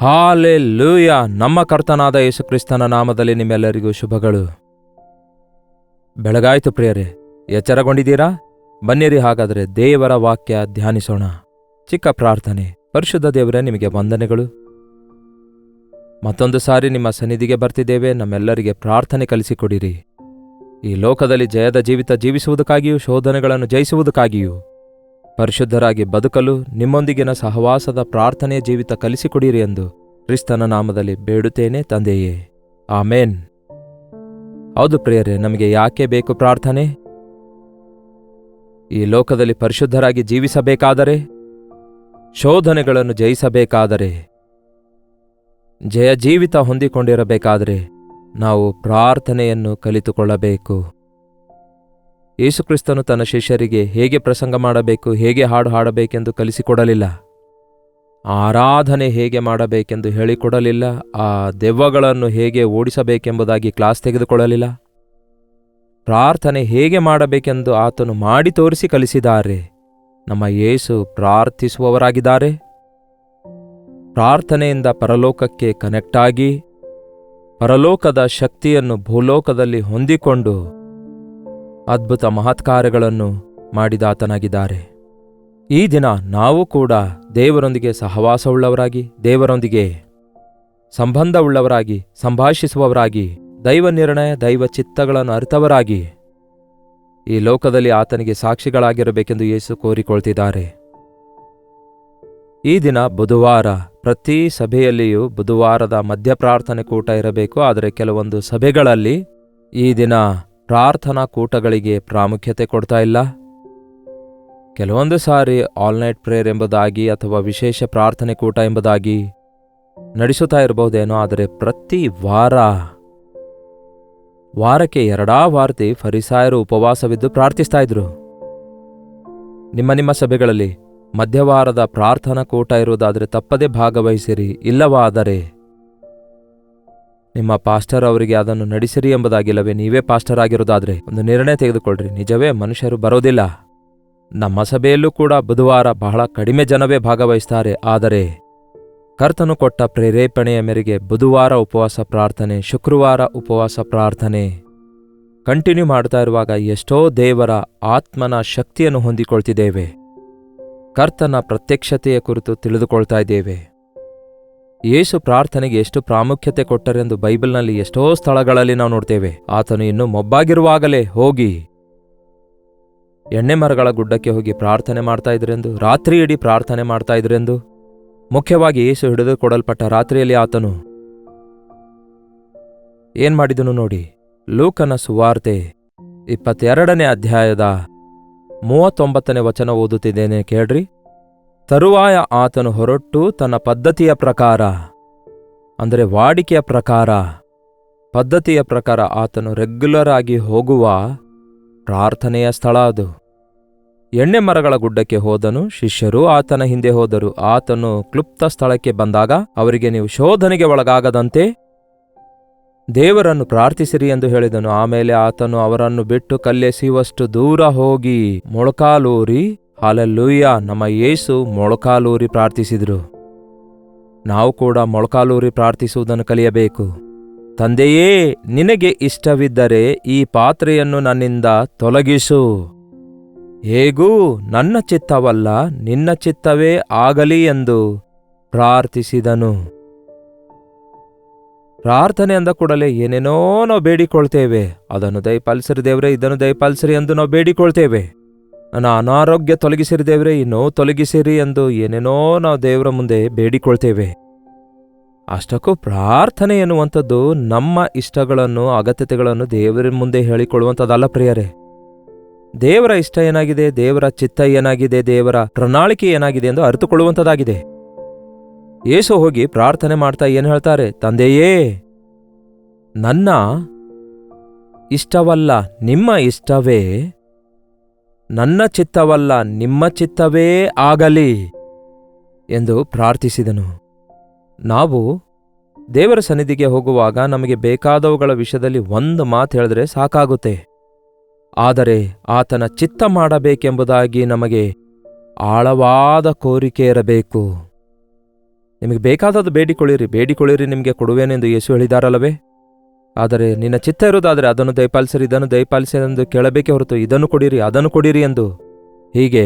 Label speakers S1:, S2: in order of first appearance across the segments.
S1: Hallelujah. ನಮ್ಮ ಕರ್ತನಾದ ಯೇಸುಕ್ರಿಸ್ತನ ನಾಮದಲ್ಲಿ ನಿಮ್ಮೆಲ್ಲರಿಗೂ ಶುಭಗಳು. ಬೆಳಗಾಯಿತು ಪ್ರಿಯರೇ, ಎಚ್ಚರಗೊಂಡಿದ್ದೀರಾ? ಬನ್ನಿರಿ ಹಾಗಾದರೆ ದೇವರ ವಾಕ್ಯ ಧ್ಯಾನಿಸೋಣ. ಚಿಕ್ಕ ಪ್ರಾರ್ಥನೆ. ಪರಿಶುದ್ಧ ದೇವರೇ, ನಿಮಗೆ ವಂದನೆಗಳು. ಮತ್ತೊಂದು ಸಾರಿ ನಿಮ್ಮ ಸನ್ನಿಧಿಗೆ ಬರ್ತಿದ್ದೇವೆ. ನಮ್ಮೆಲ್ಲರಿಗೆ ಪ್ರಾರ್ಥನೆ ಕಲಿಸಿಕೊಡಿರಿ. ಈ ಲೋಕದಲ್ಲಿ ಜಯದ ಜೀವಿತ ಜೀವಿಸುವುದಕ್ಕಾಗಿಯೂ ಶೋಧನೆಗಳನ್ನು ಜಯಿಸುವುದಕ್ಕಾಗಿಯೂ ಪರಿಶುದ್ಧರಾಗಿ ಬದುಕಲು ನಿಮ್ಮೊಂದಿಗಿನ ಸಹವಾಸದ ಪ್ರಾರ್ಥನೆಯ ಜೀವಿತ ಕಲಿಸಿಕೊಡಿರಿ ಎಂದು ಕ್ರಿಸ್ತನ ನಾಮದಲ್ಲಿ ಬೇಡುತ್ತೇನೆ ತಂದೆಯೇ, ಆಮೇನ್. ಹೌದು ಪ್ರಿಯರೇ, ನಮಗೆ ಯಾಕೆ ಬೇಕು ಪ್ರಾರ್ಥನೆ? ಈ ಲೋಕದಲ್ಲಿ ಪರಿಶುದ್ಧರಾಗಿ ಜೀವಿಸಬೇಕಾದರೆ, ಶೋಧನೆಗಳನ್ನು ಜಯಿಸಬೇಕಾದರೆ, ಜಯ ಜೀವಿತ ಹೊಂದಿಕೊಂಡಿರಬೇಕಾದರೆ ನಾವು ಪ್ರಾರ್ಥನೆಯನ್ನು ಕಲಿತುಕೊಳ್ಳಬೇಕು. ಯೇಸುಕ್ರಿಸ್ತನು ತನ್ನ ಶಿಷ್ಯರಿಗೆ ಹೇಗೆ ಪ್ರಸಂಗ ಮಾಡಬೇಕು, ಹೇಗೆ ಹಾಡು ಹಾಡಬೇಕೆಂದು ಕಲಿಸಿಕೊಡಲಿಲ್ಲ. ಆರಾಧನೆ ಹೇಗೆ ಮಾಡಬೇಕೆಂದು ಹೇಳಿಕೊಡಲಿಲ್ಲ. ಆ ದೆವ್ವಗಳನ್ನು ಹೇಗೆ ಓಡಿಸಬೇಕೆಂಬುದಾಗಿ ಕ್ಲಾಸ್ ತೆಗೆದುಕೊಳ್ಳಲಿಲ್ಲ. ಪ್ರಾರ್ಥನೆ ಹೇಗೆ ಮಾಡಬೇಕೆಂದು ಆತನು ಮಾಡಿ ತೋರಿಸಿ ಕಲಿಸಿದ್ದಾರೆ. ನಮ್ಮ ಯೇಸು ಪ್ರಾರ್ಥಿಸುವವರಾಗಿದ್ದಾರೆ. ಪ್ರಾರ್ಥನೆಯಿಂದ ಪರಲೋಕಕ್ಕೆ ಕನೆಕ್ಟ್ ಆಗಿ ಪರಲೋಕದ ಶಕ್ತಿಯನ್ನು ಭೂಲೋಕದಲ್ಲಿ ಹೊಂದಿಕೊಂಡು ಅದ್ಭುತ ಮಹತ್ಕಾರ್ಯಗಳನ್ನು ಮಾಡಿದಾತನಾಗಿದ್ದಾರೆ. ಈ ದಿನ ನಾವು ಕೂಡ ದೇವರೊಂದಿಗೆ ಸಹವಾಸವುಳ್ಳವರಾಗಿ, ದೇವರೊಂದಿಗೆ ಸಂಬಂಧವುಳ್ಳವರಾಗಿ, ಸಂಭಾಷಿಸುವವರಾಗಿ, ದೈವ ನಿರ್ಣಯ ದೈವ ಚಿತ್ತಗಳನ್ನು ಅರಿತವರಾಗಿ ಈ ಲೋಕದಲ್ಲಿ ಆತನಿಗೆ ಸಾಕ್ಷಿಗಳಾಗಿರಬೇಕೆಂದು ಯೇಸು ಕೋರಿಕೊಳ್ತಿದ್ದಾರೆ. ಈ ದಿನ ಬುಧವಾರ. ಪ್ರತಿ ಸಭೆಯಲ್ಲಿಯೂ ಬುಧವಾರದ ಮಧ್ಯಪ್ರಾರ್ಥನೆ ಕೂಟ ಇರಬೇಕು. ಆದರೆ ಕೆಲವೊಂದು ಸಭೆಗಳಲ್ಲಿ ಈ ದಿನ ಪ್ರಾರ್ಥನಾ ಕೂಟಗಳಿಗೆ ಪ್ರಾಮುಖ್ಯತೆ ಕೊಡ್ತಾ ಇಲ್ಲ. ಕೆಲವೊಂದು ಸಾರಿ ಆಲ್ ನೈಟ್ ಪ್ರೇಯರ್ ಎಂಬುದಾಗಿ ಅಥವಾ ವಿಶೇಷ ಪ್ರಾರ್ಥನೆ ಕೂಟ ಎಂಬುದಾಗಿ ನಡೆಸುತ್ತಾ ಇರಬಹುದೇನೋ. ಆದರೆ ಪ್ರತಿ ವಾರಕ್ಕೆ 2 ವಾರ್ತಿ ಫರಿಸಾಯರು ಉಪವಾಸವಿದ್ದು ಪ್ರಾರ್ಥಿಸ್ತಾ ಇದ್ರು. ನಿಮ್ಮ ಸಭೆಗಳಲ್ಲಿ ಮಧ್ಯವಾರದ ಪ್ರಾರ್ಥನಾ ಕೂಟ ಇರುವುದಾದರೆ ತಪ್ಪದೇ ಭಾಗವಹಿಸಿರಿ. ಇಲ್ಲವಾದರೆ ನಿಮ್ಮ ಪಾಸ್ಟರ್ ಅವರಿಗೆ ಅದನ್ನು ನಡೆಸಿರಿ ಎಂಬುದಾಗಿಲ್ಲವೇ ನೀವೇ ಪಾಸ್ಟರ್ ಆಗಿರೋದಾದರೆ ಒಂದು ನಿರ್ಣಯ ತೆಗೆದುಕೊಳ್ಳ್ರಿ. ನಿಜವೇ ಮನುಷ್ಯರು ಬರೋದಿಲ್ಲ. ನಮ್ಮ ಸಭೆಯಲ್ಲೂ ಕೂಡ ಬುಧವಾರ ಬಹಳ ಕಡಿಮೆ ಜನವೇ ಭಾಗವಹಿಸ್ತಾರೆ. ಆದರೆ ಕರ್ತನು ಕೊಟ್ಟ ಪ್ರೇರೇಪಣೆಯ ಮೇರೆಗೆ ಬುಧವಾರ ಉಪವಾಸ ಪ್ರಾರ್ಥನೆ, ಶುಕ್ರವಾರ ಉಪವಾಸ ಪ್ರಾರ್ಥನೆ ಕಂಟಿನ್ಯೂ ಮಾಡ್ತಾ ಇರುವಾಗ ಎಷ್ಟೋ ದೇವರ ಆತ್ಮನ ಶಕ್ತಿಯನ್ನು ಹೊಂದಿಕೊಳ್ತಿದ್ದೇವೆ. ಕರ್ತನ ಪ್ರತ್ಯಕ್ಷತೆಯ ಕುರಿತು ತಿಳಿದುಕೊಳ್ತಾ ಇದ್ದೇವೆ. ಯೇಸು ಪ್ರಾರ್ಥನೆಗೆ ಎಷ್ಟು ಪ್ರಾಮುಖ್ಯತೆ ಕೊಟ್ಟರೆಂದು ಬೈಬಲ್ನಲ್ಲಿ ಎಷ್ಟೋ ಸ್ಥಳಗಳಲ್ಲಿ ನಾವು ನೋಡ್ತೇವೆ. ಆತನು ಇನ್ನು ಮೊಬ್ಬಾಗಿರುವಾಗಲೇ ಹೋಗಿ ಎಣ್ಣೆ ಮರಗಳ ಗುಡ್ಡಕ್ಕೆ ಹೋಗಿ ಪ್ರಾರ್ಥನೆ ಮಾಡ್ತಾ ಇದ್ರೆಂದು, ರಾತ್ರಿ ಇಡೀ ಪ್ರಾರ್ಥನೆ ಮಾಡ್ತಾ ಇದ್ರೆಂದು. ಮುಖ್ಯವಾಗಿ ಯೇಸು ಹಿಡಿದುಕೊಡಲ್ಪಟ್ಟ ರಾತ್ರಿಯಲ್ಲಿ ಆತನು ಏನ್ ಮಾಡಿದನು ನೋಡಿ. ಲೂಕನ ಸುವಾರ್ತೆ 22ನೇ ಅಧ್ಯಾಯದ 39ನೇ ವಚನ ಓದುತ್ತಿದ್ದೇನೆ, ಕೇಳ್ರಿ. ತರುವಾಯ ಆತನು ಹೊರಟು ತನ್ನ ಪದ್ಧತಿಯ ಪ್ರಕಾರ, ಅಂದರೆ ವಾಡಿಕೆಯ ಪ್ರಕಾರ, ಪದ್ಧತಿಯ ಪ್ರಕಾರ ಆತನು ರೆಗ್ಯುಲರ್ ಆಗಿ ಹೋಗುವ ಪ್ರಾರ್ಥನೆಯ ಸ್ಥಳ ಅದು. ಎಣ್ಣೆ ಮರಗಳ ಗುಡ್ಡಕ್ಕೆ ಹೋದನು. ಶಿಷ್ಯರು ಆತನ ಹಿಂದೆ ಹೋದರು. ಆತನು ಕ್ಲುಪ್ತ ಸ್ಥಳಕ್ಕೆ ಬಂದಾಗ ಅವರಿಗೆ, ನೀವು ಶೋಧನೆಗೆ ಒಳಗಾಗದಂತೆ ದೇವರನ್ನು ಪ್ರಾರ್ಥಿಸಿರಿ ಎಂದು ಹೇಳಿದನು. ಆಮೇಲೆ ಆತನು ಅವರನ್ನು ಬಿಟ್ಟು ಕಲ್ಲೆಸೆಯುವಷ್ಟು ದೂರ ಹೋಗಿ ಮೊಳಕಾಲೂರಿ, ಹಾಲೆಲೂಯ, ನಮ್ಮ ಯೇಸು ಮೊಳಕಾಲೂರಿ ಪ್ರಾರ್ಥಿಸಿದರು. ನಾವು ಕೂಡ ಮೊಳಕಾಲೂರಿ ಪ್ರಾರ್ಥಿಸುವುದನ್ನು ಕಲಿಯಬೇಕು. ತಂದೆಯೇ, ನಿನಗೆ ಇಷ್ಟವಿದ್ದರೆ ಈ ಪಾತ್ರೆಯನ್ನು ನನ್ನಿಂದ ತೊಲಗಿಸು. ಹೇಗೂ ನನ್ನ ಚಿತ್ತವಲ್ಲ ನಿನ್ನ ಚಿತ್ತವೇ ಆಗಲಿ ಎಂದು ಪ್ರಾರ್ಥಿಸಿದನು. ಪ್ರಾರ್ಥನೆ ಅಂದ ಕೂಡಲೇ ಏನೇನೋ ನಾವು ಬೇಡಿಕೊಳ್ತೇವೆ. ಅದನ್ನು ದಯಪಾಲಿಸಿರಿ ದೇವ್ರೆ, ಇದನ್ನು ದಯಪಾಲಿಸಿರಿ ಎಂದು ನಾವು ಬೇಡಿಕೊಳ್ತೇವೆ. ನನ್ನ ಅನಾರೋಗ್ಯ ತೊಲಗಿಸಿರಿ ದೇವ್ರೆ, ಈ ನೋವು ತೊಲಗಿಸಿರಿ ಎಂದು ಏನೇನೋ ನಾವು ದೇವರ ಮುಂದೆ ಬೇಡಿಕೊಳ್ತೇವೆ. ಅಷ್ಟಕ್ಕೂ ಪ್ರಾರ್ಥನೆ ಎನ್ನುವಂಥದ್ದು ನಮ್ಮ ಇಷ್ಟಗಳನ್ನು, ಅಗತ್ಯತೆಗಳನ್ನು ದೇವರ ಮುಂದೆ ಹೇಳಿಕೊಳ್ಳುವಂಥದ್ದಲ್ಲ ಪ್ರಿಯರೇ. ದೇವರ ಇಷ್ಟ ಏನಾಗಿದೆ, ದೇವರ ಚಿತ್ತ ಏನಾಗಿದೆ, ದೇವರ ಪ್ರಣಾಳಿಕೆ ಏನಾಗಿದೆ ಎಂದು ಅರಿತುಕೊಳ್ಳುವಂಥದ್ದಾಗಿದೆ. ಯೇಸು ಹೋಗಿ ಪ್ರಾರ್ಥನೆ ಮಾಡ್ತಾ ಏನು ಹೇಳ್ತಾರೆ? ತಂದೆಯೇ, ನನ್ನ ಇಷ್ಟವಲ್ಲ ನಿಮ್ಮ ಇಷ್ಟವೇ, ನನ್ನ ಚಿತ್ತವಲ್ಲ ನಿಮ್ಮ ಚಿತ್ತವೇ ಆಗಲಿ ಎಂದು ಪ್ರಾರ್ಥಿಸಿದನು. ನಾವು ದೇವರ ಸನ್ನಿಧಿಗೆ ಹೋಗುವಾಗ ನಮಗೆ ಬೇಕಾದವುಗಳ ವಿಷಯದಲ್ಲಿ ಒಂದು ಮಾತು ಹೇಳಿದ್ರೆ ಸಾಕಾಗುತ್ತೆ. ಆದರೆ ಆತನ ಚಿತ್ತ ಮಾಡಬೇಕೆಂಬುದಾಗಿ ನಮಗೆ ಆಳವಾದ ಕೋರಿಕೆ ಇರಬೇಕು. ನಿಮಗೆ ಬೇಕಾದದ್ದು ಬೇಡಿಕೊಳ್ಳಿರಿ, ಬೇಡಿಕೊಳ್ಳಿರಿ ನಿಮಗೆ ಕೊಡುವೇನೆಂದು ಯೇಸು ಹೇಳಿದಾರಲ್ಲವೇ? ಆದರೆ ನಿನ್ನ ಚಿತ್ತ ಇರುವುದಾದರೆ ಅದನ್ನು ದಯಪಾಲಿಸಿರಿ, ಇದನ್ನು ದಯಪಾಲಿಸಿರಿ ಎಂದು ಕೇಳಬೇಕೇ ಹೊರತು ಇದನ್ನು ಕೊಡಿರಿ ಅದನ್ನು ಕೊಡಿರಿ ಎಂದು. ಹೀಗೆ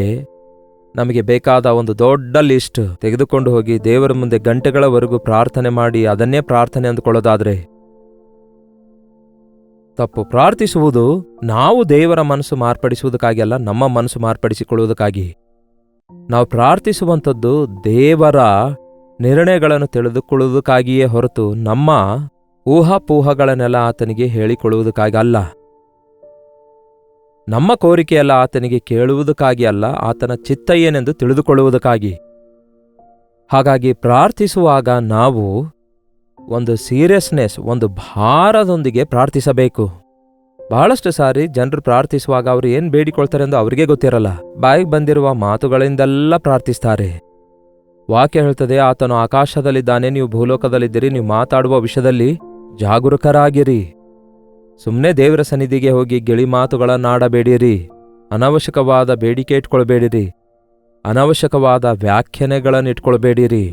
S1: ನಮಗೆ ಬೇಕಾದ ಒಂದು ದೊಡ್ಡ ಲಿಸ್ಟ್ ತೆಗೆದುಕೊಂಡು ಹೋಗಿ ದೇವರ ಮುಂದೆ ಗಂಟೆಗಳವರೆಗೂ ಪ್ರಾರ್ಥನೆ ಮಾಡಿ ಅದನ್ನೇ ಪ್ರಾರ್ಥನೆ ಅಂದುಕೊಳ್ಳೋದಾದರೆ ತಪ್ಪು. ಪ್ರಾರ್ಥಿಸುವುದು ನಾವು ದೇವರ ಮನಸ್ಸು ಮಾರ್ಪಡಿಸುವುದಕ್ಕಾಗಿ ಅಲ್ಲ, ನಮ್ಮ ಮನಸ್ಸು ಮಾರ್ಪಡಿಸಿಕೊಳ್ಳುವುದಕ್ಕಾಗಿ. ನಾವು ಪ್ರಾರ್ಥಿಸುವಂಥದ್ದು ದೇವರ ನಿರ್ಣಯಗಳನ್ನು ತಿಳಿದುಕೊಳ್ಳುವುದಕ್ಕಾಗಿಯೇ ಹೊರತು ನಮ್ಮ ಊಹಾಪೂಹಗಳನ್ನೆಲ್ಲ ಆತನಿಗೆ ಹೇಳಿಕೊಳ್ಳುವುದಕ್ಕಾಗಿ ಅಲ್ಲ. ನಮ್ಮ ಕೋರಿಕೆಯಲ್ಲ ಆತನಿಗೆ ಕೇಳುವುದಕ್ಕಾಗಿ ಅಲ್ಲ, ಆತನ ಚಿತ್ತ ಏನೆಂದು ತಿಳಿದುಕೊಳ್ಳುವುದಕ್ಕಾಗಿ. ಹಾಗಾಗಿ ಪ್ರಾರ್ಥಿಸುವಾಗ ನಾವು ಒಂದು ಸೀರಿಯಸ್ನೆಸ್, ಒಂದು ಭಾರದೊಂದಿಗೆ ಪ್ರಾರ್ಥಿಸಬೇಕು. ಬಹಳಷ್ಟು ಸಾರಿ ಜನರು ಪ್ರಾರ್ಥಿಸುವಾಗ ಅವರು ಏನು ಬೇಡಿಕೊಳ್ತಾರೆ ಎಂದು ಅವರಿಗೆ ಗೊತ್ತಿರಲ್ಲ. ಬಾಯಿಗೆ ಬಂದಿರುವ ಮಾತುಗಳಿಂದೆಲ್ಲ ಪ್ರಾರ್ಥಿಸ್ತಾರೆ. ವಾಕ್ಯ ಹೇಳ್ತದೆ, ಆತನು ಆಕಾಶದಲ್ಲಿದ್ದಾನೆ, ನೀವು ಭೂಲೋಕದಲ್ಲಿದ್ದೀರಿ, ನೀವು ಮಾತಾಡುವ ವಿಷಯದಲ್ಲಿ ಜಾಗರೂಕರಾಗಿರಿ. ಸುಮ್ಮನೆ ದೇವರ ಸನ್ನಿಧಿಗೆ ಹೋಗಿ ಗಿಳಿ ಮಾತುಗಳನ್ನಾಡಬೇಡಿರಿ, ಅನವಶ್ಯಕವಾದ ಬೇಡಿಕೆ ಇಟ್ಕೊಳ್ಬೇಡಿರಿ, ಅನವಶ್ಯಕವಾದ ವ್ಯಾಖ್ಯಾನೆಗಳನ್ನು ಇಟ್ಕೊಳ್ಬೇಡಿರಿ.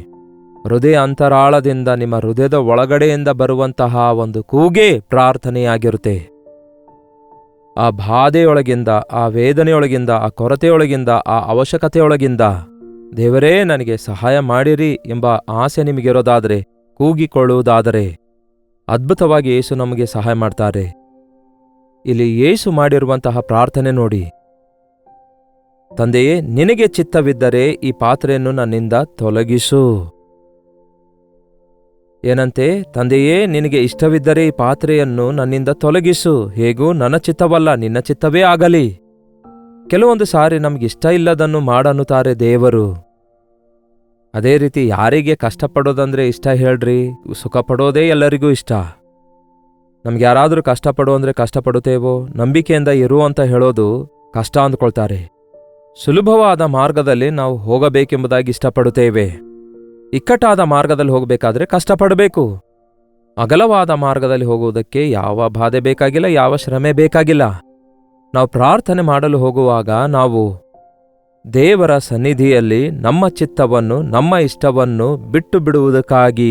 S1: ಹೃದಯ ಅಂತರಾಳದಿಂದ ನಿಮ್ಮ ಹೃದಯದ ಒಳಗಡೆಯಿಂದ ಬರುವಂತಹ ಒಂದು ಕೂಗೇ ಪ್ರಾರ್ಥನೆಯಾಗಿರುತ್ತೆ. ಆ ಬಾಧೆಯೊಳಗಿಂದ, ಆ ವೇದನೆಯೊಳಗಿಂದ, ಆ ಕೊರತೆಯೊಳಗಿಂದ, ಆ ಅವಶ್ಯಕತೆಯೊಳಗಿಂದ ದೇವರೇ ನನಗೆ ಸಹಾಯ ಮಾಡಿರಿ ಎಂಬ ಆಸೆ ನಿಮಗಿರೋದಾದರೆ, ಕೂಗಿಕೊಳ್ಳುವುದಾದರೆ ಅದ್ಭುತವಾಗಿ ಯೇಸು ನಮಗೆ ಸಹಾಯ ಮಾಡ್ತಾರೆ. ಇಲ್ಲಿ ಯೇಸು ಮಾಡಿರುವಂತಹ ಪ್ರಾರ್ಥನೆ ನೋಡಿ. ತಂದೆಯೇ, ನಿನಗೆ ಚಿತ್ತವಿದ್ದರೆ ಈ ಪಾತ್ರೆಯನ್ನು ನನ್ನಿಂದ ತೊಲಗಿಸು. ಏನಂತೆ? ತಂದೆಯೇ, ನಿನಗೆ ಇಷ್ಟವಿದ್ದರೆ ಈ ಪಾತ್ರೆಯನ್ನು ನನ್ನಿಂದ ತೊಲಗಿಸು. ಹೇಗೂ ನನ್ನ ಚಿತ್ತವಲ್ಲ, ನಿನ್ನ ಚಿತ್ತವೇ ಆಗಲಿ. ಕೆಲವೊಂದು ಸಾರಿ ನಮಗಿಷ್ಟ ಇಲ್ಲದನ್ನು ಮಾಡನ್ನುತ್ತಾರೆ ದೇವರು. ಅದೇ ರೀತಿ ಯಾರಿಗೆ ಕಷ್ಟಪಡೋದಂದ್ರೆ ಇಷ್ಟ ಹೇಳ್ರಿ? ಸುಖ ಪಡೋದೇ ಎಲ್ಲರಿಗೂ ಇಷ್ಟ. ನಮ್ಗೆ ಯಾರಾದರೂ ಕಷ್ಟಪಡು ಅಂದರೆ ಕಷ್ಟಪಡುತ್ತೇವೋ? ನಂಬಿಕೆಯಿಂದ ಇರು ಅಂತ ಹೇಳೋದು ಕಷ್ಟ ಅಂದ್ಕೊಳ್ತಾರೆ. ಸುಲಭವಾದ ಮಾರ್ಗದಲ್ಲಿ ನಾವು ಹೋಗಬೇಕೆಂಬುದಾಗಿ ಇಷ್ಟಪಡುತ್ತೇವೆ. ಇಕ್ಕಟ್ಟಾದ ಮಾರ್ಗದಲ್ಲಿ ಹೋಗಬೇಕಾದ್ರೆ ಕಷ್ಟಪಡಬೇಕು. ಅಗಲವಾದ ಮಾರ್ಗದಲ್ಲಿ ಹೋಗುವುದಕ್ಕೆ ಯಾವ ಬಾಧೆ ಬೇಕಾಗಿಲ್ಲ, ಯಾವ ಶ್ರಮೆ ಬೇಕಾಗಿಲ್ಲ. ನಾವು ಪ್ರಾರ್ಥನೆ ಮಾಡಲು ಹೋಗುವಾಗ ನಾವು ದೇವರ ಸನ್ನಿಧಿಯಲ್ಲಿ ನಮ್ಮ ಚಿತ್ತವನ್ನು, ನಮ್ಮ ಇಷ್ಟವನ್ನು ಬಿಟ್ಟು ಬಿಡುವುದಕ್ಕಾಗಿ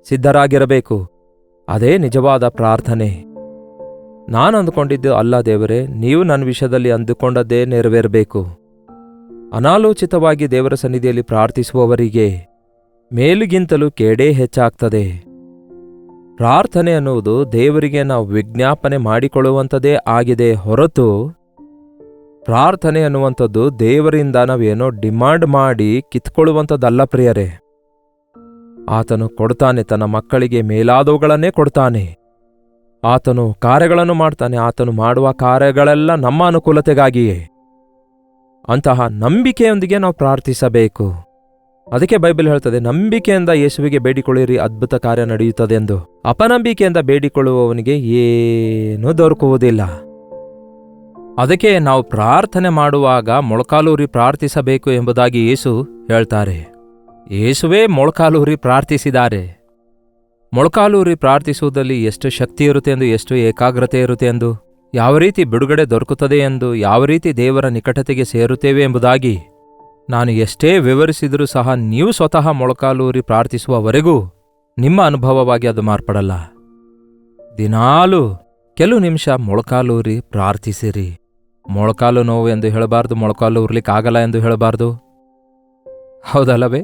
S1: ಸಿದ್ಧರಾಗಿರಬೇಕು. ಅದೇ ನಿಜವಾದ ಪ್ರಾರ್ಥನೆ. ನಾನು ಅಂದುಕೊಂಡಿದ್ದು ಅಲ್ಲ ದೇವರೇ, ನೀವು ನನ್ನ ವಿಷಯದಲ್ಲಿ ಅಂದುಕೊಂಡದ್ದೇ ನೆರವೇರಬೇಕು. ಅನಾಲೋಚಿತವಾಗಿ ದೇವರ ಸನ್ನಿಧಿಯಲ್ಲಿ ಪ್ರಾರ್ಥಿಸುವವರಿಗೆ ಮೇಲಿಗಿಂತಲೂ ಕೇಡೇ ಹೆಚ್ಚಾಗ್ತದೆ. ಪ್ರಾರ್ಥನೆ ಅನ್ನುವುದು ದೇವರಿಗೆ ನಾವು ವಿಜ್ಞಾಪನೆ ಮಾಡಿಕೊಳ್ಳುವಂಥದ್ದೇ ಆಗಿದೆ ಹೊರತು ಪ್ರಾರ್ಥನೆ ಅನ್ನುವಂಥದ್ದು ದೇವರಿಂದ ನಾವೇನೋ ಡಿಮಾಂಡ್ ಮಾಡಿ ಕಿತ್ಕೊಳ್ಳುವಂಥದ್ದಲ್ಲ ಪ್ರಿಯರೇ. ಆತನು ಕೊಡ್ತಾನೆ, ತನ್ನ ಮಕ್ಕಳಿಗೆ ಮೇಲಾದವುಗಳನ್ನೇ ಕೊಡ್ತಾನೆ. ಆತನು ಕಾರ್ಯಗಳನ್ನು ಮಾಡ್ತಾನೆ. ಆತನು ಮಾಡುವ ಕಾರ್ಯಗಳೆಲ್ಲ ನಮ್ಮ ಅನುಕೂಲತೆಗಾಗಿಯೇ. ಅಂತಹ ನಂಬಿಕೆಯೊಂದಿಗೆ ನಾವು ಪ್ರಾರ್ಥಿಸಬೇಕು. ಅದಕ್ಕೆ ಬೈಬಲ್ ಹೇಳ್ತದೆ, ನಂಬಿಕೆಯಿಂದ ಯೇಸುವಿಗೆ ಬೇಡಿಕೊಳ್ಳಿರಿ, ಅದ್ಭುತ ಕಾರ್ಯ ನಡೆಯುತ್ತದೆ ಎಂದು. ಅಪನಂಬಿಕೆಯಿಂದ ಬೇಡಿಕೊಳ್ಳುವವನಿಗೆ ಏನೂ ದೊರಕುವುದಿಲ್ಲ. ಅದಕ್ಕೆ ನಾವು ಪ್ರಾರ್ಥನೆ ಮಾಡುವಾಗ ಮೊಳಕಾಲೂರಿ ಪ್ರಾರ್ಥಿಸಬೇಕು ಎಂಬುದಾಗಿ ಯೇಸು ಹೇಳ್ತಾರೆ. ಯೇಸುವೇ ಮೊಳಕಾಲೂರಿ ಪ್ರಾರ್ಥಿಸಿದ್ದಾರೆ. ಮೊಳಕಾಲೂರಿ ಪ್ರಾರ್ಥಿಸುವುದರಲ್ಲಿ ಎಷ್ಟು ಶಕ್ತಿ ಇರುತ್ತೆ ಎಂದು, ಎಷ್ಟು ಏಕಾಗ್ರತೆ ಇರುತ್ತೆ ಎಂದು, ಯಾವ ರೀತಿ ಬಿಡುಗಡೆ ದೊರಕುತ್ತದೆ ಎಂದು, ಯಾವ ರೀತಿ ದೇವರ ನಿಕಟತೆಗೆ ಸೇರುತ್ತೇವೆ ಎಂಬುದಾಗಿ ನಾನು ಎಷ್ಟೇ ವಿವರಿಸಿದರೂ ಸಹ ನೀವು ಸ್ವತಃ ಮೊಳಕಾಲೂರಿ ಪ್ರಾರ್ಥಿಸುವವರೆಗೂ ನಿಮ್ಮ ಅನುಭವವಾಗಿ ಅದು ಮಾರ್ಪಡಲ್ಲ. ದಿನಾಲೂ ಕೆಲವು ನಿಮಿಷ ಮೊಳಕಾಲೂರಿ ಪ್ರಾರ್ಥಿಸಿರಿ. ಮೊಳಕಾಲು ನೋವು ಎಂದು ಹೇಳಬಾರ್ದು, ಮೊಳಕಾಲು ಉರ್ಲಿಕ್ಕಾಗಲ್ಲ ಎಂದು ಹೇಳಬಾರ್ದು. ಹೌದಲ್ಲವೇ?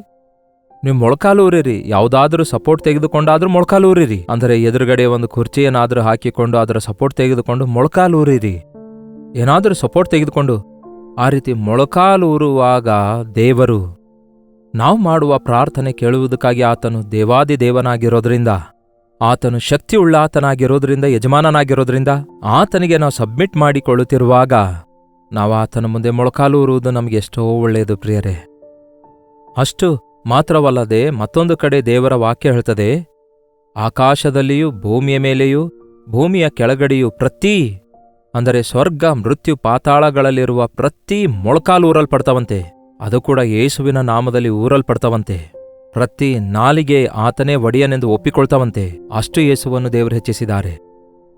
S1: ನೀವು ಮೊಳಕಾಲೂರಿರಿ. ಯಾವುದಾದ್ರೂ ಸಪೋರ್ಟ್ ತೆಗೆದುಕೊಂಡಾದ್ರೂ ಮೊಳಕಾಲೂರಿರಿ. ಅಂದರೆ ಎದುರುಗಡೆ ಒಂದು ಕುರ್ಚಿಯನ್ನಾದರೂ ಹಾಕಿಕೊಂಡು ಅದರ ಸಪೋರ್ಟ್ ತೆಗೆದುಕೊಂಡು ಮೊಳಕಾಲೂರಿರಿ. ಏನಾದರೂ ಸಪೋರ್ಟ್ ತೆಗೆದುಕೊಂಡು ಆ ರೀತಿ ಮೊಳಕಾಲೂರುವಾಗ ದೇವರು ನಾವು ಮಾಡುವ ಪ್ರಾರ್ಥನೆ ಕೇಳುವುದಕ್ಕಾಗಿ ಆತನು ದೇವಾದಿ ದೇವನಾಗಿರೋದ್ರಿಂದ, ಆತನು ಶಕ್ತಿಯುಳ್ಳ ಆತನಾಗಿರೋದ್ರಿಂದ, ಯಜಮಾನನಾಗಿರೋದ್ರಿಂದ ಆತನಿಗೆ ನಾವು ಸಬ್ಮಿಟ್ ಮಾಡಿಕೊಳ್ಳುತ್ತಿರುವಾಗ ನಾವು ಆತನ ಮುಂದೆ ಮೊಳಕಾಲೂರುವುದು ನಮಗೆ ಎಷ್ಟೋ ಒಳ್ಳೆಯದು ಪ್ರಿಯರೇ. ಅಷ್ಟು ಮಾತ್ರವಲ್ಲದೆ ಮತ್ತೊಂದು ಕಡೆ ದೇವರ ವಾಕ್ಯ ಹೇಳ್ತದೆ, ಆಕಾಶದಲ್ಲಿಯೂ ಭೂಮಿಯ ಮೇಲೆಯೂ ಭೂಮಿಯ ಕೆಳಗಡೆಯೂ ಪ್ರತಿ, ಅಂದರೆ ಸ್ವರ್ಗ ಮೃತ್ಯು ಪಾತಾಳಗಳಲ್ಲಿರುವ ಪ್ರತಿ ಮೊಳಕಾಲು ಊರಲ್ಪಡ್ತವಂತೆ. ಅದು ಕೂಡ ಯೇಸುವಿನ ನಾಮದಲ್ಲಿ ಊರಲ್ಪಡ್ತವಂತೆ. ಪ್ರತಿ ನಾಲಿಗೆ ಆತನೇ ಒಡೆಯನೆಂದು ಒಪ್ಪಿಕೊಳ್ತವಂತೆ. ಅಷ್ಟು ಯೇಸುವನ್ನು ದೇವರು ಹೆಚ್ಚಿಸಿದ್ದಾರೆ.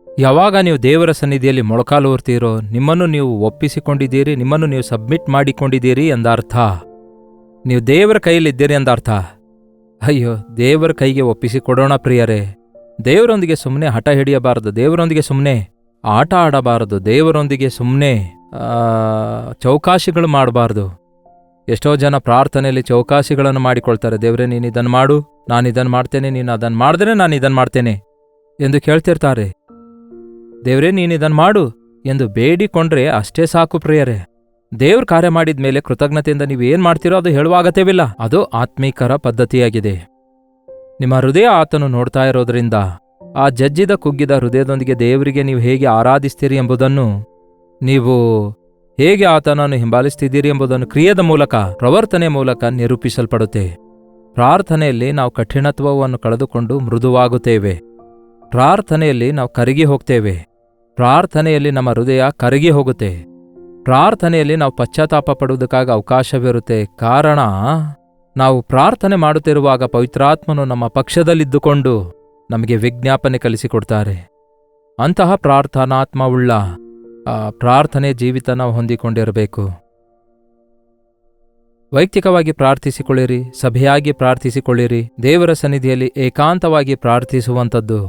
S1: ಯಾವಾಗ ನೀವು ದೇವರ ಸನ್ನಿಧಿಯಲ್ಲಿ ಮೊಳಕಾಲು ಊರ್ತೀರೋ ನಿಮ್ಮನ್ನು ನೀವು ಒಪ್ಪಿಸಿಕೊಂಡಿದ್ದೀರಿ, ನಿಮ್ಮನ್ನು ನೀವು ಸಬ್ಮಿಟ್ ಮಾಡಿಕೊಂಡಿದ್ದೀರಿ ಎಂದರ್ಥ. ನೀವು ದೇವರ ಕೈಯಲ್ಲಿದ್ದೀರಿ ಎಂದರ್ಥ. ಅಯ್ಯೋ, ದೇವರ ಕೈಗೆ ಒಪ್ಪಿಸಿಕೊಡೋಣ ಪ್ರಿಯರೇ. ದೇವರೊಂದಿಗೆ ಸುಮ್ಮನೆ ಹಠ ಹಿಡಿಯಬಾರದು, ದೇವರೊಂದಿಗೆ ಸುಮ್ಮನೆ ಆಟ ಆಡಬಾರದು, ದೇವರೊಂದಿಗೆ ಸುಮ್ಮನೆ ಚೌಕಾಶಿಗಳು ಮಾಡಬಾರ್ದು. ಎಷ್ಟೋ ಜನ ಪ್ರಾರ್ಥನೆಯಲ್ಲಿ ಚೌಕಾಶಿಗಳನ್ನು ಮಾಡಿಕೊಳ್ತಾರೆ. ದೇವರೇ, ನೀನು ಇದನ್ನು ಮಾಡು, ನಾನು ಇದನ್ನು ಮಾಡ್ತೇನೆ, ನೀನು ಅದನ್ನು ಮಾಡಿದ್ರೆ ನಾನು ಇದನ್ನು ಮಾಡ್ತೇನೆ ಎಂದು ಕೇಳ್ತಿರ್ತಾರೆ. ದೇವರೇ, ನೀನು ಇದನ್ನು ಮಾಡು ಎಂದು ಬೇಡಿಕೊಂಡ್ರೆ ಅಷ್ಟೇ ಸಾಕು ಪ್ರಿಯರೇ. ದೇವ್ರ ಕಾರ್ಯ ಮಾಡಿದ ಮೇಲೆ ಕೃತಜ್ಞತೆಯಿಂದ ನೀವು ಏನು ಮಾಡ್ತೀರೋ ಅದು ಹೇಳುವ ಅಗತ್ಯವಿಲ್ಲ. ಅದು ಆತ್ಮೀಕರ ಪದ್ಧತಿಯಾಗಿದೆ. ನಿಮ್ಮ ಹೃದಯ ಆತನು ನೋಡ್ತಾ ಇರೋದ್ರಿಂದ ಆ ಜಜ್ಜಿದ ಕುಗ್ಗಿದ ಹೃದಯದೊಂದಿಗೆ ದೇವರಿಗೆ ನೀವು ಹೇಗೆ ಆರಾಧಿಸ್ತೀರಿ ಎಂಬುದನ್ನು, ನೀವು ಹೇಗೆ ಆತನನ್ನು ಹಿಂಬಾಲಿಸ್ತಿದ್ದೀರಿ ಎಂಬುದನ್ನು ಕ್ರಿಯೆಯ ಮೂಲಕ, ಪ್ರವರ್ತನೆ ಮೂಲಕ ನಿರೂಪಿಸಲ್ಪಡುತ್ತೆ. ಪ್ರಾರ್ಥನೆಯಲ್ಲಿ ನಾವು ಕಠಿಣತ್ವವನ್ನು ಕಳೆದುಕೊಂಡು ಮೃದುವಾಗುತ್ತೇವೆ. ಪ್ರಾರ್ಥನೆಯಲ್ಲಿ ನಾವು ಕರಗಿ ಹೋಗ್ತೇವೆ. ಪ್ರಾರ್ಥನೆಯಲ್ಲಿ ನಮ್ಮ ಹೃದಯ ಕರಗಿ ಹೋಗುತ್ತೆ. ಪ್ರಾರ್ಥನೆಯಲ್ಲಿ ನಾವು ಪಶ್ಚಾತ್ತಾಪ ಪಡುವುದಕ್ಕಾಗಿ ಅವಕಾಶವಿರುತ್ತೆ. ಕಾರಣ, ನಾವು ಪ್ರಾರ್ಥನೆ ಮಾಡುತ್ತಿರುವಾಗ ಪವಿತ್ರಾತ್ಮನು ನಮ್ಮ ಪಕ್ಷದಲ್ಲಿದ್ದುಕೊಂಡು ನಮಗೆ ವಿಜ್ಞಾಪನೆ ಕಲಿಸಿಕೊಡ್ತಾರೆ. ಅಂತಹ ಪ್ರಾರ್ಥನಾತ್ಮವುಳ್ಳ ಪ್ರಾರ್ಥನೆ ಜೀವಿತ ನಾವು ಹೊಂದಿಕೊಂಡಿರಬೇಕು. ವೈಯಕ್ತಿಕವಾಗಿ ಪ್ರಾರ್ಥಿಸಿಕೊಳ್ಳಿರಿ, ಸಭೆಯಾಗಿ ಪ್ರಾರ್ಥಿಸಿಕೊಳ್ಳಿರಿ. ದೇವರ ಸನ್ನಿಧಿಯಲ್ಲಿ ಏಕಾಂತವಾಗಿ ಪ್ರಾರ್ಥಿಸುವಂಥದ್ದು,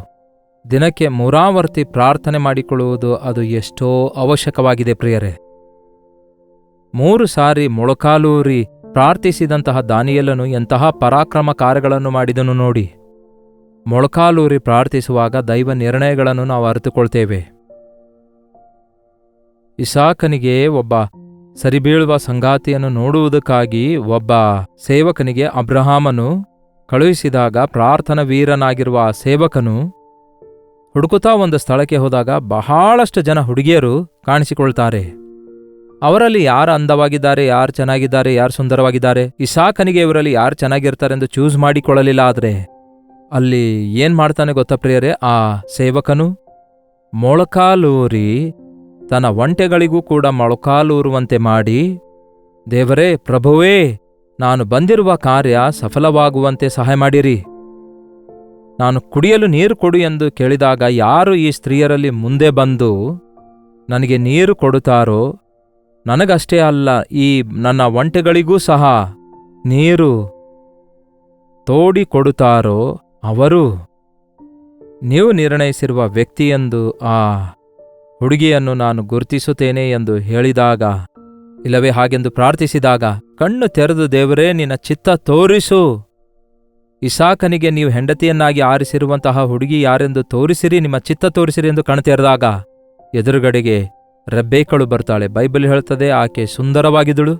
S1: ದಿನಕ್ಕೆ ಮೂರಾವರ್ತಿ ಪ್ರಾರ್ಥನೆ ಮಾಡಿಕೊಳ್ಳುವುದು ಅದು ಎಷ್ಟೋ ಅವಶ್ಯಕವಾಗಿದೆ ಪ್ರಿಯರೇ. 3 ಸಾರಿ ಮೊಳಕಾಲೂರಿ ಪ್ರಾರ್ಥಿಸಿದಂತಹ ದಾನಿಯೇಲನು ಎಂತಹ ಪರಾಕ್ರಮ ಕಾರ್ಯಗಳನ್ನು ಮಾಡಿದನು ನೋಡಿ. ಮೊಳಕಾಲೂರಿ ಪ್ರಾರ್ಥಿಸುವಾಗ ದೈವ ನಿರ್ಣಯಗಳನ್ನು ನಾವು ಅರಿತುಕೊಳ್ತೇವೆ. ಇಸಾಕನಿಗೆ ಒಬ್ಬ ಸರಿಬೀಳುವ ಸಂಗಾತಿಯನ್ನು ನೋಡುವುದಕ್ಕಾಗಿ ಒಬ್ಬ ಸೇವಕನಿಗೆ ಅಬ್ರಹಾಮನು ಕಳುಹಿಸಿದಾಗ, ಪ್ರಾರ್ಥನಾ ವೀರನಾಗಿರುವ ಆ ಸೇವಕನು ಹುಡುಕುತ್ತಾ ಒಂದು ಸ್ಥಳಕ್ಕೆ ಹೋದಾಗ ಬಹಳಷ್ಟು ಜನ ಹುಡುಗಿಯರು ಕಾಣಿಸಿಕೊಳ್ತಾರೆ. ಅವರಲ್ಲಿ ಯಾರು ಅಂದವಾಗಿದ್ದಾರೆ, ಯಾರು ಚೆನ್ನಾಗಿದ್ದಾರೆ, ಯಾರು ಸುಂದರವಾಗಿದ್ದಾರೆ. ಇಸಾಕನಿಗೆ ಇವರಲ್ಲಿ ಯಾರು ಚೆನ್ನಾಗಿರ್ತಾರೆಂದು ಚೂಸ್ ಮಾಡಿಕೊಳ್ಳಲಿಲ್ಲ. ಆದರೆ ಅಲ್ಲಿ ಏನ್ ಮಾಡ್ತಾನೆ ಗೊತ್ತಾ ಪ್ರಿಯರೇ, ಆ ಸೇವಕನು ಮೊಳಕಾಲೂರಿ ತನ್ನ ಒಂಟೆಗಳಿಗೂ ಕೂಡ ಮೊಳಕಾಲೂರುವಂತೆ ಮಾಡಿ, ದೇವರೇ, ಪ್ರಭುವೇ, ನಾನು ಬಂದಿರುವ ಕಾರ್ಯ ಸಫಲವಾಗುವಂತೆ ಸಹಾಯ ಮಾಡಿರಿ, ನಾನು ಕುಡಿಯಲು ನೀರು ಕೊಡು ಎಂದು ಕೇಳಿದಾಗ ಯಾರು ಈ ಸ್ತ್ರೀಯರಲ್ಲಿ ಮುಂದೆ ಬಂದು ನನಗೆ ನೀರು ಕೊಡುತ್ತಾರೋ, ನನಗಷ್ಟೇ ಅಲ್ಲ ಈ ನನ್ನ ಒಂಟೆಗಳಿಗೂ ಸಹ ನೀರು ತೋಡಿ ಕೊಡುತ್ತಾರೋ ಅವರು ನೀವು ನಿರ್ಣಯಿಸಿರುವ ವ್ಯಕ್ತಿಯೆಂದು ಆ ಹುಡುಗಿಯನ್ನು ನಾನು ಗುರುತಿಸುತ್ತೇನೆ ಎಂದು ಹೇಳಿದಾಗ, ಇಲ್ಲವೇ ಹಾಗೆಂದು ಪ್ರಾರ್ಥಿಸಿದಾಗ, ಕಣ್ಣು ತೆರೆದು ದೇವರೇ ನಿನ್ನ ಚಿತ್ತ ತೋರಿಸು, ಇಸಾಕನಿಗೆ ನೀವು ಹೆಂಡತಿಯನ್ನಾಗಿ ಆರಿಸಿರುವಂತಹ ಹುಡುಗಿ ಯಾರೆಂದು ತೋರಿಸಿರಿ, ನಿಮ್ಮ ಚಿತ್ತ ತೋರಿಸಿರಿ ಎಂದು ಕಣ್ಣು ತೆರೆದಾಗ ಎದುರುಗಡೆಗೆ ರೆಬ್ಬೇಕಳು ಬರ್ತಾಳೆ. ಬೈಬಲ್ ಹೇಳ್ತದೆ, ಆಕೆ ಸುಂದರವಾಗಿದ್ದಳು,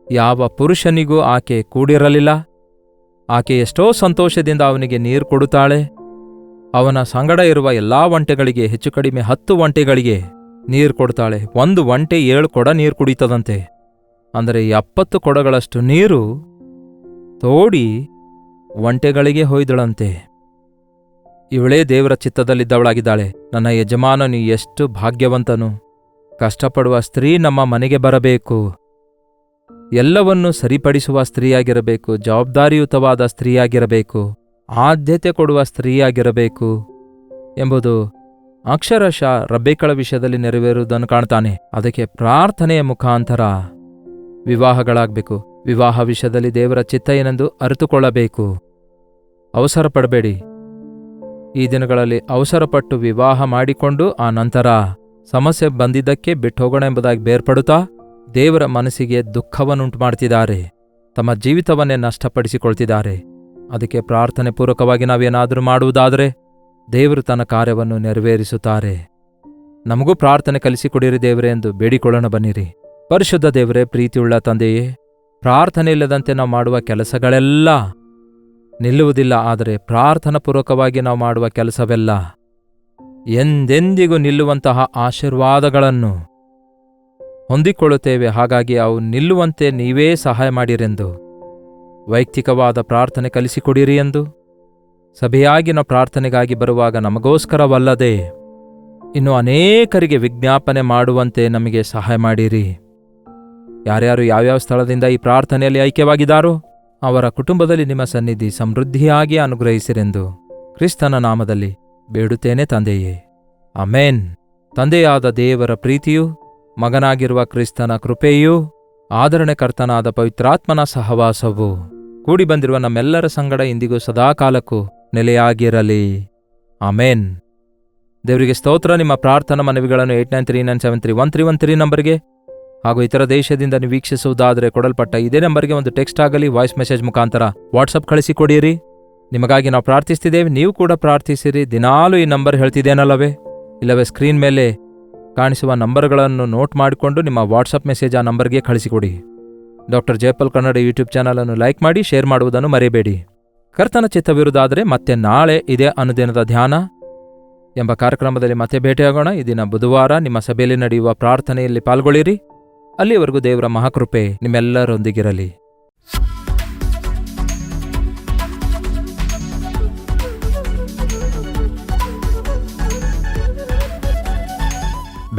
S1: ಯಾವ ಪುರುಷನಿಗೂ ಆಕೆ ಕೂಡಿರಲಿಲ್ಲ. ಆಕೆ ಎಷ್ಟೋ ಸಂತೋಷದಿಂದ ಅವನಿಗೆ ನೀರು ಕೊಡುತ್ತಾಳೆ. ಅವನ ಸಂಗಡ ಇರುವ ಎಲ್ಲಾ ಒಂಟೆಗಳಿಗೆ, ಹೆಚ್ಚು ಕಡಿಮೆ 10 ಒಂಟೆಗಳಿಗೆ ನೀರು ಕೊಡ್ತಾಳೆ. ಒಂದು ಒಂಟೆ 7 ಕೊಡ ನೀರು ಕುಡಿತದಂತೆ. ಅಂದರೆ 70 ಕೊಡಗಳಷ್ಟು ನೀರು ತೋಡಿ ಒಂಟೆಗಳಿಗೆ ಹೊಯ್ದಳಂತೆ. ಇವಳೇ ದೇವರ ಚಿತ್ತದಲ್ಲಿದ್ದವಳಾಗಿದ್ದಾಳೆ. ನನ್ನ ಯಜಮಾನನು ಎಷ್ಟು ಭಾಗ್ಯವಂತನು. ಕಷ್ಟಪಡುವ ಸ್ತ್ರೀ ನಮ್ಮ ಮನೆಗೆ ಬರಬೇಕು, ಎಲ್ಲವನ್ನೂ ಸರಿಪಡಿಸುವ ಸ್ತ್ರೀಯಾಗಿರಬೇಕು, ಜವಾಬ್ದಾರಿಯುತವಾದ ಸ್ತ್ರೀಯಾಗಿರಬೇಕು, ಆದ್ಯತೆ ಕೊಡುವ ಸ್ತ್ರೀಯಾಗಿರಬೇಕು ಎಂಬುದು ಅಕ್ಷರಶಃ ರೆಬೆಕ್ಕಳ ವಿಷಯದಲ್ಲಿ ನೆರವೇರುವುದನ್ನು ಕಾಣ್ತಾನೆ. ಅದಕ್ಕೆ ಪ್ರಾರ್ಥನೆಯ ಮುಖಾಂತರ ವಿವಾಹಗಳಾಗಬೇಕು. ವಿವಾಹ ವಿಷಯದಲ್ಲಿ ದೇವರ ಚಿತ್ತ ಏನೆಂದು ಅರಿತುಕೊಳ್ಳಬೇಕು. ಅವಸರ ಪಡಬೇಡಿ. ಈ ದಿನಗಳಲ್ಲಿ ಅವಸರಪಟ್ಟು ವಿವಾಹ ಮಾಡಿಕೊಂಡು ಆ ನಂತರ ಸಮಸ್ಯೆ ಬಂದಿದ್ದಕ್ಕೆ ಬಿಟ್ಟು ಹೋಗೋಣ ಎಂಬುದಾಗಿ ಬೇರ್ಪಡುತ್ತಾ ದೇವರ ಮನಸ್ಸಿಗೆ ದುಃಖವನ್ನುಂಟು ಮಾಡ್ತಿದ್ದಾರೆ, ತಮ್ಮ ಜೀವಿತವನ್ನೇ ನಷ್ಟಪಡಿಸಿಕೊಳ್ತಿದ್ದಾರೆ. ಅದಕ್ಕೆ ಪ್ರಾರ್ಥನೆ ಪೂರ್ವಕವಾಗಿ ನಾವೇನಾದರೂ ಮಾಡುವುದಾದರೆ ದೇವರು ತನ್ನ ಕಾರ್ಯವನ್ನು ನೆರವೇರಿಸುತ್ತಾರೆ. ನಮಗೂ ಪ್ರಾರ್ಥನೆ ಕಲಿಸಿಕೊಡಿರಿ ದೇವರೇ ಎಂದು ಬೇಡಿಕೊಳ್ಳೋಣ ಬನ್ನಿರಿ. ಪರಿಶುದ್ಧ ದೇವರೇ, ಪ್ರೀತಿಯುಳ್ಳ ತಂದೆಯೇ, ಪ್ರಾರ್ಥನೆ ಇಲ್ಲದಂತೆ ನಾವು ಮಾಡುವ ಕೆಲಸಗಳೆಲ್ಲ ನಿಲ್ಲುವುದಿಲ್ಲ. ಆದರೆ ಪ್ರಾರ್ಥನಾಪೂರ್ವಕವಾಗಿ ನಾವು ಮಾಡುವ ಕೆಲಸವೆಲ್ಲ ಎಂದೆಂದಿಗೂ ನಿಲ್ಲುವಂತಹ ಆಶೀರ್ವಾದಗಳನ್ನು ಹೊಂದಿಕೊಳ್ಳುತ್ತೇವೆ. ಹಾಗಾಗಿ ಅವು ನಿಲ್ಲುವಂತೆ ನೀವೇ ಸಹಾಯ ಮಾಡಿರೆಂದು, ವೈಯಕ್ತಿಕವಾದ ಪ್ರಾರ್ಥನೆ ಕಲಿಸಿಕೊಡಿರಿ ಎಂದು, ಸಭೆಯಾಗಿ ನಾವು ಪ್ರಾರ್ಥನೆಗಾಗಿ ಬರುವಾಗ ನಮಗೋಸ್ಕರವಲ್ಲದೆ ಇನ್ನು ಅನೇಕರಿಗೆ ವಿಜ್ಞಾಪನೆ ಮಾಡುವಂತೆ ನಮಗೆ ಸಹಾಯ ಮಾಡಿರಿ. ಯಾರ್ಯಾರು ಯಾವ್ಯಾವ ಸ್ಥಳದಿಂದ ಈ ಪ್ರಾರ್ಥನೆಯಲ್ಲಿ ಐಕ್ಯವಾಗಿದ್ದಾರೋ ಅವರ ಕುಟುಂಬದಲ್ಲಿ ನಿಮ್ಮ ಸನ್ನಿಧಿ ಸಮೃದ್ಧಿಯಾಗಿ ಅನುಗ್ರಹಿಸಿರೆಂದು ಕ್ರಿಸ್ತನ ನಾಮದಲ್ಲಿ ಬೇಡುತ್ತೇನೆ ತಂದೆಯೇ, ಆಮೇನ್. ತಂದೆಯಾದ ದೇವರ ಪ್ರೀತಿಯೂ, ಮಗನಾಗಿರುವ ಕ್ರಿಸ್ತನ ಕೃಪೆಯೂ, ಆದರಣೆಕರ್ತನಾದ ಪವಿತ್ರಾತ್ಮನ ಸಹವಾಸವು ಕೂಡಿ ಬಂದಿರುವ ನಮ್ಮೆಲ್ಲರ ಸಂಗಡ ಇಂದಿಗೂ ಸದಾಕಾಲಕ್ಕೂ ನೆಲೆಯಾಗಿರಲಿ. ಆಮೇನ್. ದೇವರಿಗೆ ಸ್ತೋತ್ರ. ನಿಮ್ಮ ಪ್ರಾರ್ಥನಾ ಮನವಿಗಳನ್ನು 8939731313 ನಂಬರ್ಗೆ ಹಾಗೂ ಇತರ ದೇಶದಿಂದ ನೀವು ವೀಕ್ಷಿಸುವುದಾದರೆ ಕೊಡಲ್ಪಟ್ಟ ಇದೇ ನಂಬರ್ಗೆ ಒಂದು ಟೆಕ್ಸ್ಟ್ ಆಗಲಿ ವಾಯ್ಸ್ ಮೆಸೇಜ್ ಮುಖಾಂತರ ವಾಟ್ಸಪ್ ಕಳಿಸಿಕೊಡಿರಿ. ನಿಮಗಾಗಿ ನಾವು ಪ್ರಾರ್ಥಿಸ್ತಿದ್ದೇವೆ, ನೀವು ಕೂಡ ಪ್ರಾರ್ಥಿಸಿರಿ. ದಿನಾಲೂ ಈ ನಂಬರ್ ಹೇಳ್ತಿದ್ದೇನಲ್ಲವೇ? ಇಲ್ಲವೇ ಸ್ಕ್ರೀನ್ ಮೇಲೆ ಕಾಣಿಸುವ ನಂಬರ್ಗಳನ್ನು ನೋಟ್ ಮಾಡಿಕೊಂಡು ನಿಮ್ಮ ವಾಟ್ಸಪ್ ಮೆಸೇಜ್ ಆ ನಂಬರ್ಗೆ ಕಳಿಸಿಕೊಡಿ. ಡಾಕ್ಟರ್ ಜಯಪಾಲ್ ಕನ್ನಡ ಯೂಟ್ಯೂಬ್ ಚಾನಲನ್ನು ಲೈಕ್ ಮಾಡಿ, ಶೇರ್ ಮಾಡುವುದನ್ನು ಮರೆಯಬೇಡಿ. ಕರ್ತನ ಚಿತ್ತವಿರುವುದಾದರೆ ಮತ್ತೆ ನಾಳೆ ಇದೇ ಅನುದಿನದ ಧ್ಯಾನ ಎಂಬ ಕಾರ್ಯಕ್ರಮದಲ್ಲಿ ಮತ್ತೆ ಭೇಟಿಯಾಗೋಣ. ಈ ದಿನ ಬುಧವಾರ ನಿಮ್ಮ ಸಭೆಯಲ್ಲಿ ನಡೆಯುವ ಪ್ರಾರ್ಥನೆಯಲ್ಲಿ ಪಾಲ್ಗೊಳ್ಳಿರಿ. ಅಲ್ಲಿಯವರೆಗೂ ದೇವರ ಮಹಾಕೃಪೆ ನಿಮ್ಮೆಲ್ಲರೊಂದಿಗಿರಲಿ.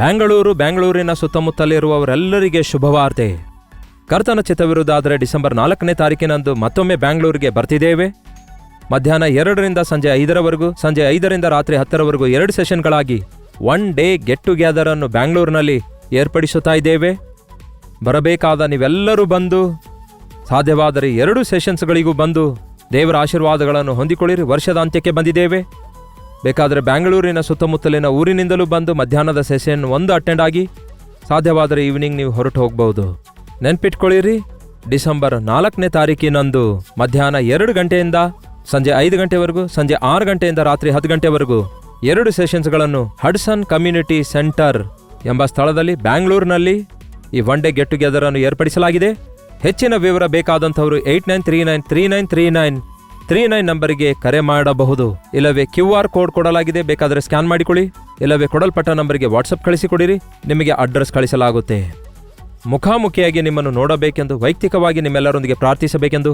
S1: ಬೆಂಗಳೂರಿನ ಸುತ್ತಮುತ್ತಲಿರುವವರೆಲ್ಲರಿಗೆ ಶುಭವಾರ್ತೆ. ಕರ್ತನ ಚಿತ್ತವಿರುವುದಾದರೆ ಡಿಸೆಂಬರ್ 4ನೇ ತಾರೀಕಿನಂದು ಮತ್ತೊಮ್ಮೆ ಬ್ಯಾಂಗ್ಳೂರಿಗೆ ಬರ್ತಿದ್ದೇವೆ. ಮಧ್ಯಾಹ್ನ 2ರಿಂದ ಸಂಜೆ 5ರವರೆಗೂ, ಸಂಜೆ 5ರಿಂದ ರಾತ್ರಿ 10ರವರೆಗೂ 2 ಸೆಷನ್ಗಳಾಗಿ 1 ಡೇ ಗೆಟ್ ಟುಗೆದರ್ ಅನ್ನು ಬ್ಯಾಂಗ್ಳೂರಿನಲ್ಲಿ ಏರ್ಪಡಿಸುತ್ತಾ ಇದ್ದೇವೆ. ಬರಬೇಕಾದ ನೀವೆಲ್ಲರೂ ಬಂದು ಸಾಧ್ಯವಾದರೆ 2 ಸೆಷನ್ಸ್ಗಳಿಗೂ ಬಂದು ದೇವರ ಆಶೀರ್ವಾದಗಳನ್ನು ಹೊಂದಿಕೊಳ್ಳಿರಿ. ವರ್ಷದ ಅಂತ್ಯಕ್ಕೆ ಬಂದಿದ್ದೇವೆ. ಬೇಕಾದರೆ ಬ್ಯಾಂಗ್ಳೂರಿನ ಸುತ್ತಮುತ್ತಲಿನ ಊರಿನಿಂದಲೂ ಬಂದು ಮಧ್ಯಾಹ್ನದ ಸೆಷನ್ 1 ಅಟೆಂಡ್ ಆಗಿ ಸಾಧ್ಯವಾದರೆ ಈವ್ನಿಂಗ್ ನೀವು ಹೊರಟು ಹೋಗಬಹುದು. ನೆನ್ಪಿಟ್ಕೊಳ್ಳಿರಿ, ಡಿಸೆಂಬರ್ 4ನೇ ತಾರೀಕಿನಂದು ಮಧ್ಯಾಹ್ನ 2 ಗಂಟೆಯಿಂದ ಸಂಜೆ 5 ಗಂಟೆವರೆಗೂ, ಸಂಜೆ 6 ಗಂಟೆಯಿಂದ ರಾತ್ರಿ 10 ಗಂಟೆವರೆಗೂ 2 ಸೆಷನ್ಸ್ಗಳನ್ನು ಹಡ್ಸನ್ ಕಮ್ಯುನಿಟಿ ಸೆಂಟರ್ ಎಂಬ ಸ್ಥಳದಲ್ಲಿ ಬ್ಯಾಂಗ್ಳೂರಿನಲ್ಲಿ ಈ 1 ಡೇ ಗೆಟ್ ಟುಗೆದರ್ ಅನ್ನು ಏರ್ಪಡಿಸಲಾಗಿದೆ. ಹೆಚ್ಚಿನ ವಿವರ ಬೇಕಾದಂಥವರು 8939393939 ನಂಬರಿಗೆ ಕರೆ ಮಾಡಬಹುದು. ಇಲ್ಲವೇ QR ಕೋಡ್ ಕೊಡಲಾಗಿದೆ, ಬೇಕಾದರೆ ಸ್ಕ್ಯಾನ್ ಮಾಡಿಕೊಳ್ಳಿ. ಇಲ್ಲವೇ ಕೊಡಲ್ಪಟ್ಟ ನಂಬರಿಗೆ ವಾಟ್ಸಪ್ ಕಳಿಸಿಕೊಡಿರಿ, ನಿಮಗೆ ಅಡ್ರೆಸ್ ಕಳಿಸಲಾಗುತ್ತೆ. ಮುಖಾಮುಖಿಯಾಗಿ ನಿಮ್ಮನ್ನು ನೋಡಬೇಕೆಂದು, ವೈಯಕ್ತಿಕವಾಗಿ ನಿಮ್ಮೆಲ್ಲರೊಂದಿಗೆ ಪ್ರಾರ್ಥಿಸಬೇಕೆಂದು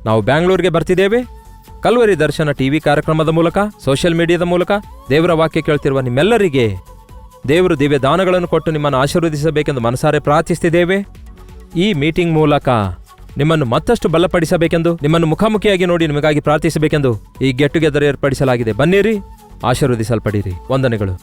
S1: ನಾವು ಬ್ಯಾಂಗ್ಳೂರಿಗೆ ಬರ್ತಿದ್ದೇವೆ. ಕಲ್ವರಿ ದರ್ಶನ ಟಿವಿ ಕಾರ್ಯಕ್ರಮದ ಮೂಲಕ, ಸೋಷಿಯಲ್ ಮೀಡಿಯಾದ ಮೂಲಕ ದೇವರ ವಾಕ್ಯ ಕೇಳ್ತಿರುವ ನಿಮ್ಮೆಲ್ಲರಿಗೆ ದೇವರು ದಿವ್ಯ ದಾನಗಳನ್ನು ಕೊಟ್ಟು ನಿಮ್ಮನ್ನು ಆಶೀರ್ವದಿಸಬೇಕೆಂದು ಮನಸಾರೆ ಪ್ರಾರ್ಥಿಸ್ತಿದ್ದೇವೆ. ಈ ಮೀಟಿಂಗ್ ಮೂಲಕ ನಿಮ್ಮನ್ನು ಮತ್ತಷ್ಟು ಬಲಪಡಿಸಬೇಕೆಂದು, ನಿಮ್ಮನ್ನು ಮುಖಾಮುಖಿಯಾಗಿ ನೋಡಿ ನಿಮಗಾಗಿ ಪ್ರಾರ್ಥಿಸಬೇಕೆಂದು ಈ ಗೆಟ್ ಟುಗೆದರ್ ಏರ್ಪಡಿಸಲಾಗಿದೆ. ಬನ್ನಿರಿ, ಆಶೀರ್ವದಿಸಲ್ಪಡಿರಿ. ವಂದನೆಗಳು.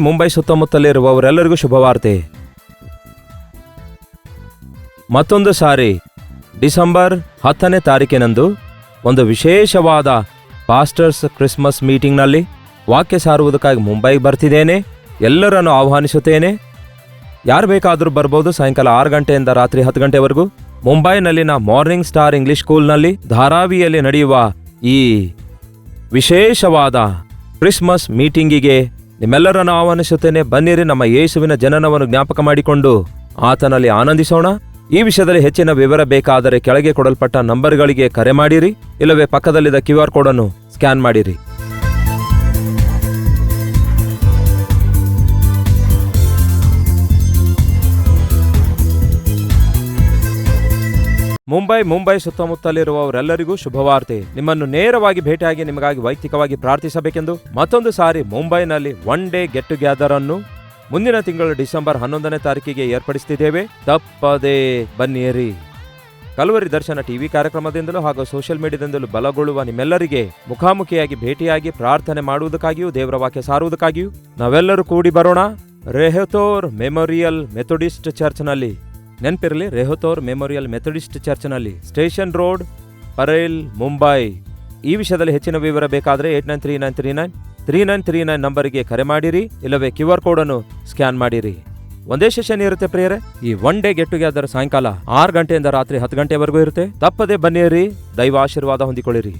S1: ಮುಂಬೈ ಸುತ್ತಮುತ್ತಲಿರುವವರೆಲ್ಲರಿಗೂ ಶುಭವಾರ್ತೆ. ಮತ್ತೊಂದು ಸಾರಿ ಡಿಸೆಂಬರ್ 10ನೇ ತಾರೀಕಿನಂದು ಒಂದು ವಿಶೇಷವಾದ ಪಾಸ್ಟರ್ಸ್ ಕ್ರಿಸ್ಮಸ್ ಮೀಟಿಂಗ್ನಲ್ಲಿ ವಾಕ್ಯ ಸಾರುವುದಕ್ಕಾಗಿ ಮುಂಬೈಗೆ ಬರ್ತಿದ್ದೇನೆ. ಎಲ್ಲರನ್ನು ಆಹ್ವಾನಿಸುತ್ತೇನೆ. ಯಾರು ಬೇಕಾದರೂ ಬರ್ಬೋದು. ಸಾಯಂಕಾಲ 6 ಗಂಟೆಯಿಂದ ರಾತ್ರಿ 10 ಗಂಟೆವರೆಗೂ ಮುಂಬೈನಲ್ಲಿನ ಮಾರ್ನಿಂಗ್ ಸ್ಟಾರ್ ಇಂಗ್ಲಿಷ್ ಸ್ಕೂಲ್ನಲ್ಲಿ ಧಾರಾವಿಯಲ್ಲಿ ನಡೆಯುವ ಈ ವಿಶೇಷವಾದ ಕ್ರಿಸ್ಮಸ್ ಮೀಟಿಂಗಿಗೆ ನಿಮ್ಮೆಲ್ಲರನ್ನು ಆಹ್ವಾನಿಸುತ್ತೇನೆ. ಬನ್ನಿರಿ, ನಮ್ಮ ಯೇಸುವಿನ ಜನನವನ್ನು ಜ್ಞಾಪಕ ಮಾಡಿಕೊಂಡು ಆತನಲ್ಲಿ ಆನಂದಿಸೋಣ. ಈ ವಿಷಯದಲ್ಲಿ ಹೆಚ್ಚಿನ ವಿವರ ಬೇಕಾದರೆ ಕೆಳಗೆ ಕೊಡಲ್ಪಟ್ಟ ನಂಬರ್ಗಳಿಗೆ ಕರೆ ಮಾಡಿರಿ, ಇಲ್ಲವೇ ಪಕ್ಕದಲ್ಲಿದ್ದ QR ಕೋಡ್ ಅನ್ನು ಸ್ಕ್ಯಾನ್ ಮಾಡಿರಿ. ಮುಂಬೈ ಸುತ್ತಮುತ್ತಲಿರುವವರೆಲ್ಲರಿಗೂ ಶುಭವಾರ್ತೆ. ನಿಮ್ಮನ್ನು ನೇರವಾಗಿ ಭೇಟಿಯಾಗಿ ನಿಮಗಾಗಿ ವೈಯಕ್ತಿಕವಾಗಿ ಪ್ರಾರ್ಥಿಸಬೇಕೆಂದು ಮತ್ತೊಂದು ಸಾರಿ ಮುಂಬೈನಲ್ಲಿ 1 ಡೇ ಗೆಟ್ ಟುಗೆದರ್ ಅನ್ನು ಮುಂದಿನ ತಿಂಗಳು ಡಿಸೆಂಬರ್ 11ನೇ ತಾರೀಕಿಗೆ ಏರ್ಪಡಿಸುತ್ತಿದ್ದೇವೆ. ತಪ್ಪದೇ ಬನ್ನಿರಿ. ಕಲ್ವರಿ ದರ್ಶನ ಟಿವಿ ಕಾರ್ಯಕ್ರಮದಿಂದಲೂ ಹಾಗೂ ಸೋಷಿಯಲ್ ಮೀಡಿಯಾದಿಂದಲೂ ಬಲಗೊಳ್ಳುವ ನಿಮ್ಮೆಲ್ಲರಿಗೆ ಮುಖಾಮುಖಿಯಾಗಿ ಭೇಟಿಯಾಗಿ ಪ್ರಾರ್ಥನೆ ಮಾಡುವುದಕ್ಕಾಗಿಯೂ ದೇವರ ವಾಕ್ಯ ಸಾರುವುದಕ್ಕಾಗಿಯೂ ನಾವೆಲ್ಲರೂ ಕೂಡಿ ಬರೋಣ. ರೆಹೋತೋರ್ ಮೆಮೋರಿಯಲ್ ಮೆಥೋಡಿಸ್ಟ್ ಚರ್ಚ್ನಲ್ಲಿ. ನೆನಪಿರಲಿ, ರೆಹೋತೋರ್ ಮೆಮೋರಿಯಲ್ ಮೆಥೋಡಿಸ್ಟ್ ಚರ್ಚ್ನಲ್ಲಿ, ಸ್ಟೇಷನ್ ರೋಡ್, ಪರೇಲ್, ಮುಂಬೈ. ಈ ವಿಷಯದಲ್ಲಿ ಹೆಚ್ಚಿನ ವಿವರ ಬೇಕಾದರೆ 8939393939 ನಂಬರಿಗೆ ಕರೆ ಮಾಡಿರಿ, ಇಲ್ಲವೇ QR ಕೋಡ್ ಅನ್ನು ಸ್ಕ್ಯಾನ್ ಮಾಡಿರಿ. ಒಂದೇ ಸೆಷನ್ ಇರುತ್ತೆ ಪ್ರಿಯರೇ. ಈ 1 ಡೇ ಗೆಟ್ ಟುಗೆದರ್ ಸಾಯಂಕಾಲ 6 ಗಂಟೆಯಿಂದ ರಾತ್ರಿ 10 ಗಂಟೆವರೆಗೂ ಇರುತ್ತೆ. ತಪ್ಪದೆ ಬನ್ನಿರಿ. ದೈವ ಆಶೀರ್ವಾದ ಹೊಂದಿಕೊಳ್ಳಿರಿ.